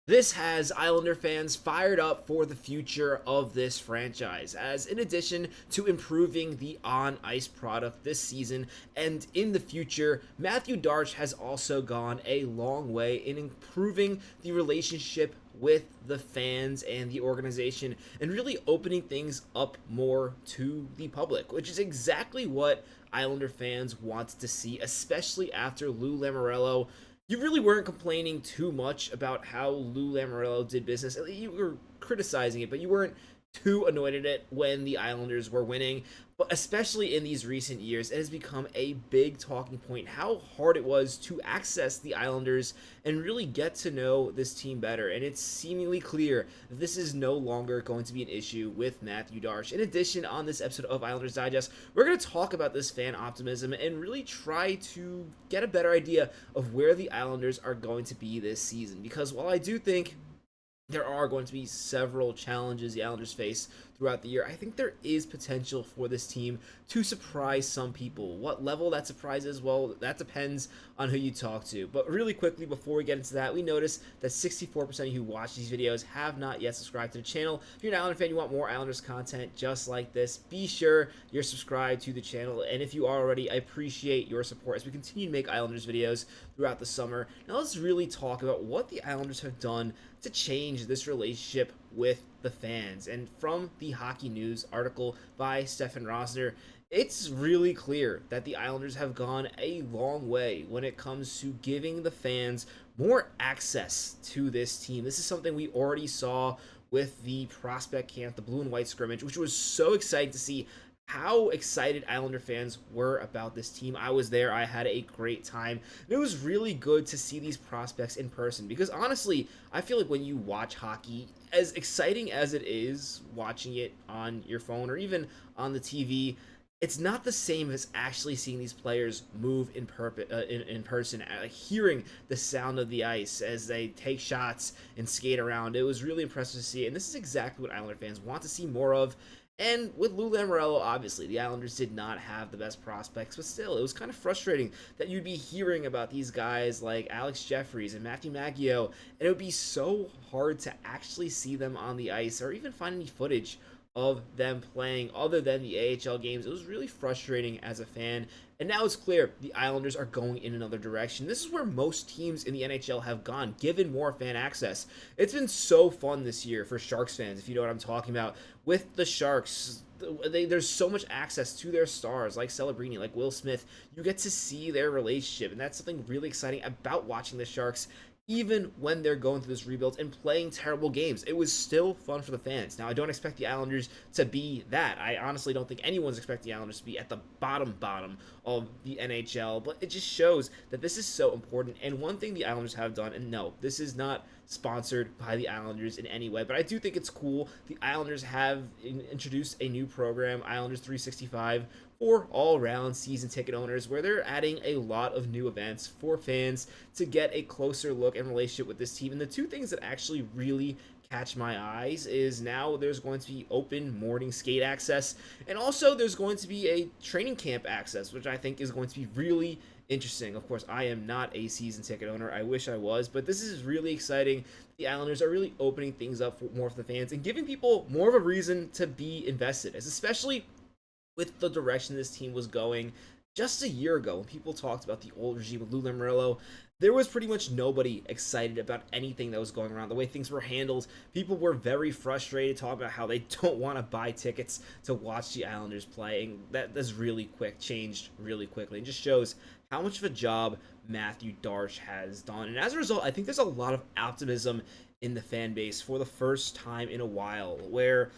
This has Islander fans fired up for the future of this franchise, as in addition to improving the on-ice product this season and in the future, Mathew Barzal has also gone a long way in improving the relationship with the fans and the organization and really opening things up more to the public, which is exactly what Islander fans want to see, especially after Lou Lamoriello. You really weren't complaining too much about how Lou Lamoriello did business. You were criticizing it, but you weren't too annoyed at it when the Islanders were winning. But especially in these recent years, it has become a big talking point how hard it was to access the Islanders and really get to know this team better. And it's seemingly clear that this is no longer going to be an issue with Mathew Barzal. In addition, on this episode of Islanders Digest, we're going to talk about this fan optimism and really try to get a better idea of where the Islanders are going to be this season. Because while I do think there are going to be several challenges the Islanders face throughout the year, I think there is potential for this team to surprise some people. What level that surprise is, well, that depends on who you talk to. But really quickly, before we get into that, we notice that 64% of you who watch these videos have not yet subscribed to the channel. If you're an Islander fan, you want more Islanders content just like this, be sure you're subscribed to the channel. And if you are already, I appreciate your support as we continue to make Islanders videos throughout the summer. Now let's really talk about what the Islanders have done to change this relationship with the fans. And from the Hockey News article by Stefan Rosner, it's really clear that the Islanders have gone a long way when it comes to giving the fans more access to this team. This is something we already saw with the prospect camp, the blue and white scrimmage, which was so exciting to see how excited Islander fans were about this team. I was there. I had a great time. And it was really good to see these prospects in person because honestly, I feel like when you watch hockey, as exciting as it is watching it on your phone or even on the TV, it's not the same as actually seeing these players move in person, hearing the sound of the ice as they take shots and skate around. It was really impressive to see, and this is exactly what Islander fans want to see more of. And with Lou Lamoriello, obviously, the Islanders did not have the best prospects, but still, it was kind of frustrating that you'd be hearing about these guys like Alex Jeffries and Matthew Barzal, and it would be so hard to actually see them on the ice or even find any footage of them playing other than the AHL games. It was really frustrating as a fan. And now it's clear the Islanders are going in another direction. This is where most teams in the NHL have gone, given more fan access. It's been so fun this year for Sharks fans, if you know what I'm talking about. With the Sharks, there's so much access to their stars, like Celebrini, like Will Smith. You get to see their relationship, and that's something really exciting about watching the Sharks. Even when they're going through this rebuild and playing terrible games, it was still fun for the fans. Now, I don't expect the Islanders to be that. I honestly don't think anyone's expecting the Islanders to be at the bottom of the NHL, but it just shows that this is so important. And one thing the Islanders have done, and no, this is not sponsored by the Islanders in any way, but I do think it's cool. The Islanders have introduced a new program, Islanders 365, for all-round season ticket owners, where they're adding a lot of new events for fans to get a closer look and relationship with this team. And the two things that actually really catch my eyes is now there's going to be open morning skate access, and also there's going to be a training camp access, which I think is going to be really interesting. Of course, I am not a season ticket owner. I wish I was, but this is really exciting. The Islanders are really opening things up more for the fans and giving people more of a reason to be invested, especially with the direction this team was going. Just a year ago, when people talked about the old regime with Lou Lamoriello, there was pretty much nobody excited about anything that was going around. The way things were handled, people were very frustrated, talking about how they don't want to buy tickets to watch the Islanders playing. That's really changed really quickly. It just shows how much of a job Mathew Barzal has done. And as a result, I think there's a lot of optimism in the fan base for the first time in a while, where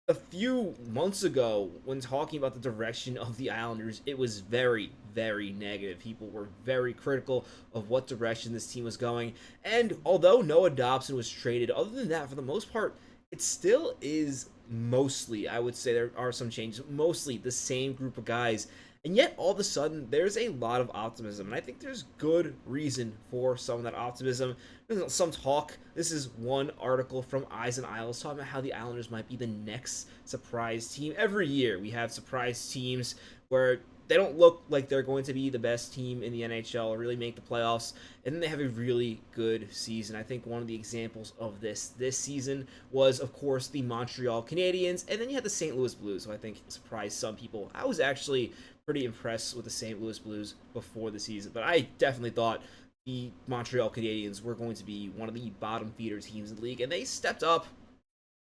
a few months ago, when talking about the direction of the Islanders, it was very, very negative. People were very critical of what direction this team was going. And although Noah Dobson was traded, other than that, for the most part, it still is mostly, I would say there are some changes, mostly the same group of guys. And yet, all of a sudden, there's a lot of optimism. And I think there's good reason for some of that optimism. There's some talk. This is one article from Eyes and Isles talking about how the Islanders might be the next surprise team. Every year, we have surprise teams where they don't look like they're going to be the best team in the NHL or really make the playoffs, and then they have a really good season. I think one of the examples of this season was, of course, the Montreal Canadiens, and then you had the St. Louis Blues, who I think surprised some people. I was actually pretty impressed with the St. Louis Blues before the season, but I definitely thought the Montreal Canadiens were going to be one of the bottom feeder teams in the league, and they stepped up,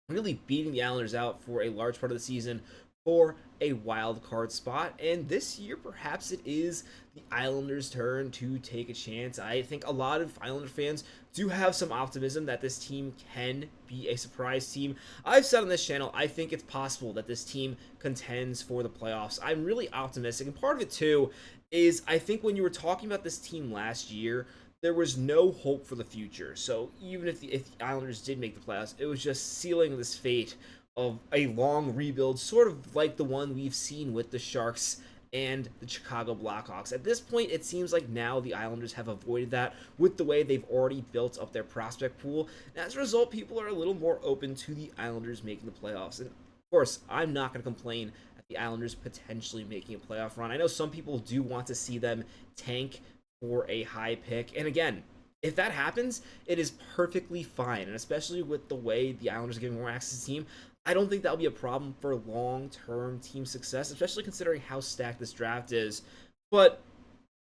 really beating the Islanders out for a large part of the season for a wild card spot. And this year, perhaps it is the Islanders' turn to take a chance. I think a lot of Islander fans do have some optimism that this team can be a surprise team. I've said on this channel, I think it's possible that this team contends for the playoffs. I'm really optimistic, and part of it too is I think when you were talking about this team last year, there was no hope for the future. So even if the Islanders did make the playoffs, it was just sealing this fate of a long rebuild, sort of like the one we've seen with the Sharks and the Chicago Blackhawks. At this point, it seems like now the Islanders have avoided that with the way they've already built up their prospect pool. And as a result, people are a little more open to the Islanders making the playoffs. And of course, I'm not going to complain at the Islanders potentially making a playoff run. I know some people do want to see them tank for a high pick. And again, if that happens, it is perfectly fine. And especially with the way the Islanders are giving more access to the team, I don't think that'll be a problem for long-term team success, especially considering how stacked this draft is. But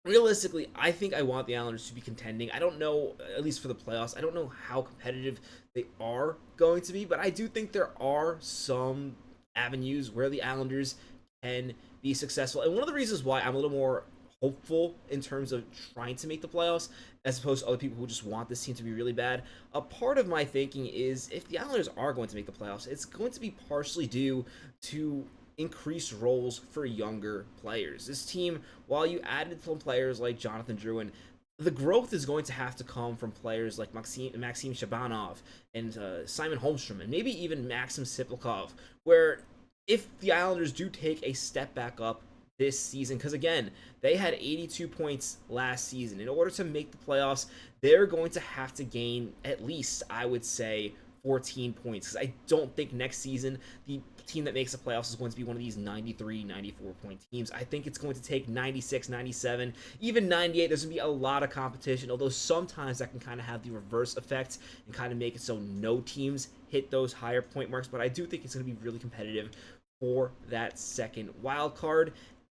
realistically, I think I want the Islanders to be contending. I don't know, at least for the playoffs, I don't know how competitive they are going to be, but I do think there are some avenues where the Islanders can be successful. And one of the reasons why I'm a little more hopeful in terms of trying to make the playoffs as opposed to other people who just want this team to be really bad, a part of my thinking is if the Islanders are going to make the playoffs, it's going to be partially due to increased roles for younger players. This team, while you added some players like Jonathan Drouin, the growth is going to have to come from players like Maxim Shabanov and Simon Holmstrom and maybe even Maxim Siplikov, where if the Islanders do take a step back up this season, because again, they had 82 points last season. In order to make the playoffs, they're going to have to gain at least, I would say, 14 points, because I don't think next season the team that makes the playoffs is going to be one of these 93, 94 point teams. I think it's going to take 96, 97, even 98. There's going to be a lot of competition, although sometimes that can kind of have the reverse effect and kind of make it so no teams hit those higher point marks, but I do think it's going to be really competitive for that second wild card.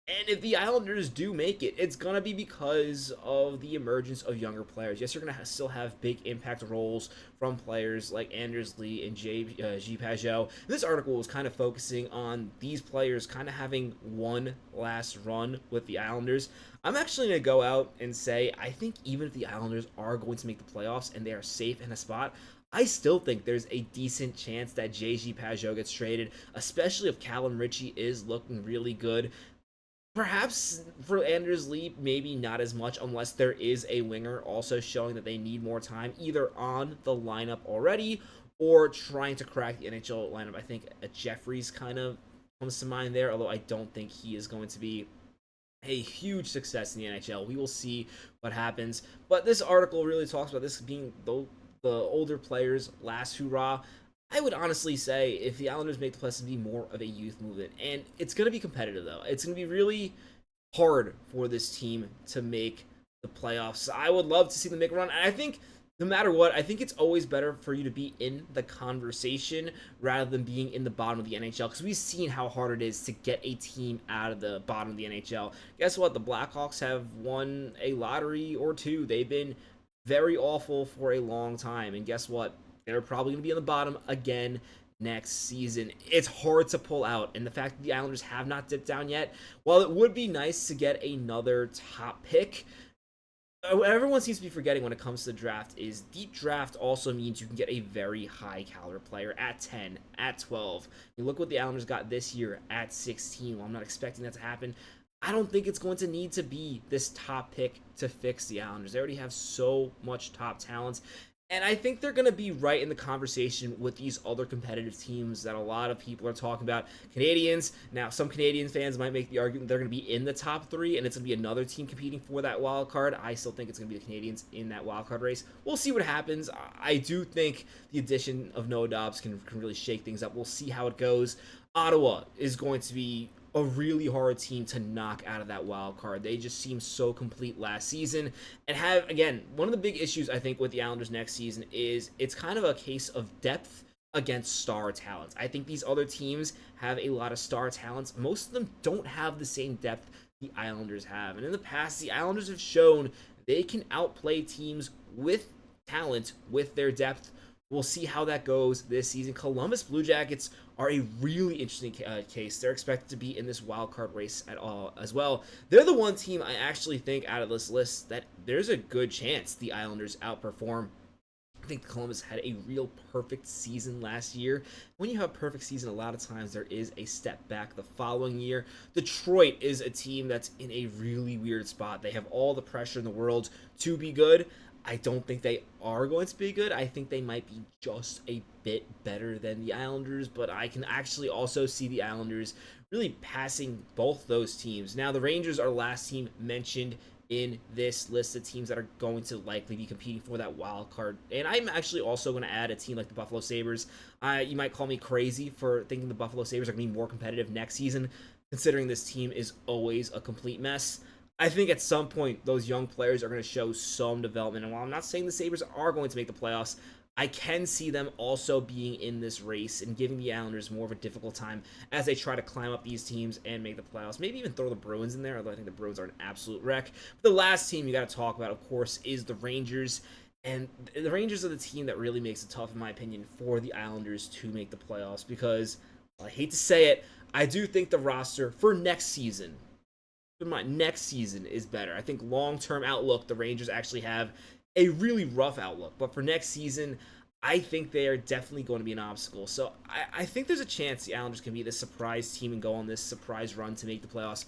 And if the Islanders do make it, it's going to be because of the emergence of younger players. Yes, you're going to still have big impact roles from players like Anders Lee and G. Pageau. This article was kind of focusing on these players kind of having one last run with the Islanders. I'm actually going to go out and say I think even if the Islanders are going to make the playoffs and they are safe in a spot, I still think there's a decent chance that J.G. Pageau gets traded, especially if Callum Ritchie is looking really good. Perhaps for Anders Lee, maybe not as much unless there is a winger also showing that they need more time, either on the lineup already or trying to crack the NHL lineup. I think a Jeffries kind of comes to mind there, although I don't think he is going to be a huge success in the NHL. We will see what happens. But this article really talks about this being the older players' last hurrah. I would honestly say if the Islanders make the playoffs, it'd be more of a youth movement. And it's going to be competitive, though. It's going to be really hard for this team to make the playoffs. I would love to see them make a run. And I think no matter what, I think it's always better for you to be in the conversation rather than being in the bottom of the NHL, because we've seen how hard it is to get a team out of the bottom of the NHL. Guess what? The Blackhawks have won a lottery or two. They've been very awful for a long time. And guess what? They're probably going to be on the bottom again next season. It's hard to pull out, and the fact that the Islanders have not dipped down yet, while it would be nice to get another top pick, what everyone seems to be forgetting when it comes to the draft is deep draft also means you can get a very high caliber player at 10, at 12. You look what the Islanders got this year at 16. Well, I'm not expecting that to happen. I don't think it's going to need to be this top pick to fix the Islanders. They already have so much top talent. And I think they're going to be right in the conversation with these other competitive teams that a lot of people are talking about. Canadians, now some Canadian fans might make the argument they're going to be in the top three and it's going to be another team competing for that wild card. I still think it's going to be the Canadians in that wild card race. We'll see what happens. I do think the addition of Noah Dobbs can really shake things up. We'll see how it goes. Ottawa is going to be a really hard team to knock out of that wild card. They just seemed so complete last season and have, again, one of the big issues I think with the Islanders next season is it's kind of a case of depth against star talents. I think these other teams have a lot of star talents. Most of them don't have the same depth the Islanders have. And in the past, the Islanders have shown they can outplay teams with talent, with their depth. We'll see how that goes this season. Columbus Blue Jackets are a really interesting case. They're expected to be in this wild card race at all as well. They're the one team I actually think out of this list that there's a good chance the Islanders outperform. I think Columbus had a real perfect season last year. When you have a perfect season, a lot of times there is a step back the following year. Detroit is a team that's in a really weird spot. They have all the pressure in the world to be good. I don't think they are going to be good. I think they might be just a bit better than the Islanders, but I can actually also see the Islanders really passing both those teams. Now, the Rangers are the last team mentioned in this list of teams that are going to likely be competing for that wild card. And I'm actually also going to add a team like the Buffalo Sabres. You might call me crazy for thinking the Buffalo Sabres are going to be more competitive next season, considering this team is always a complete mess. I think at some point those young players are going to show some development. And while I'm not saying the Sabres are going to make the playoffs, I can see them also being in this race and giving the Islanders more of a difficult time as they try to climb up these teams and make the playoffs. Maybe even throw the Bruins in there, although I think the Bruins are an absolute wreck. But the last team you got to talk about, of course, is the Rangers. And the Rangers are the team that really makes it tough, in my opinion, for the Islanders to make the playoffs because, well, I hate to say it, I do think the roster for next season, next season is better. I think long-term outlook, the Rangers actually have a really rough outlook. But for next season, I think they are definitely going to be an obstacle. So I think there's a chance the Islanders can be the surprise team and go on this surprise run to make the playoffs.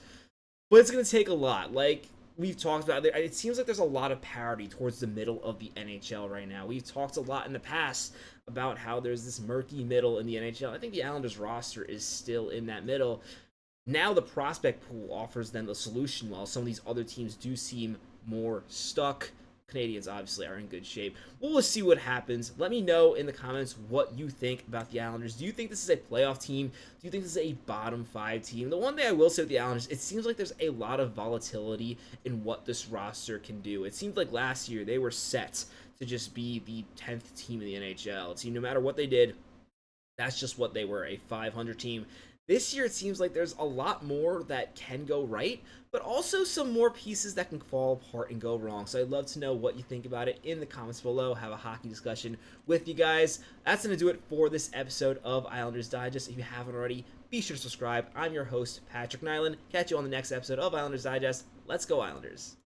But it's going to take a lot. Like we've talked about, it seems like there's a lot of parity towards the middle of the NHL right now. We've talked a lot in the past about how there's this murky middle in the NHL. I think the Islanders roster is still in that middle. Now the prospect pool offers them a solution while some of these other teams do seem more stuck. Canadians obviously are in good shape. We'll see what happens. Let me know in the comments what you think about the Islanders. Do you think this is a playoff team? Do you think this is a bottom 5 team? The one thing I will say with the Islanders, it seems like there's a lot of volatility in what this roster can do. It seems like last year they were set to just be the 10th team in the NHL. So no matter what they did, that's just what they were, a 500 team. This year, it seems like there's a lot more that can go right, but also some more pieces that can fall apart and go wrong. So I'd love to know what you think about it in the comments below. Have a hockey discussion with you guys. That's going to do it for this episode of Islanders Digest. If you haven't already, be sure to subscribe. I'm your host, Patrick Nilan. Catch you on the next episode of Islanders Digest. Let's go, Islanders.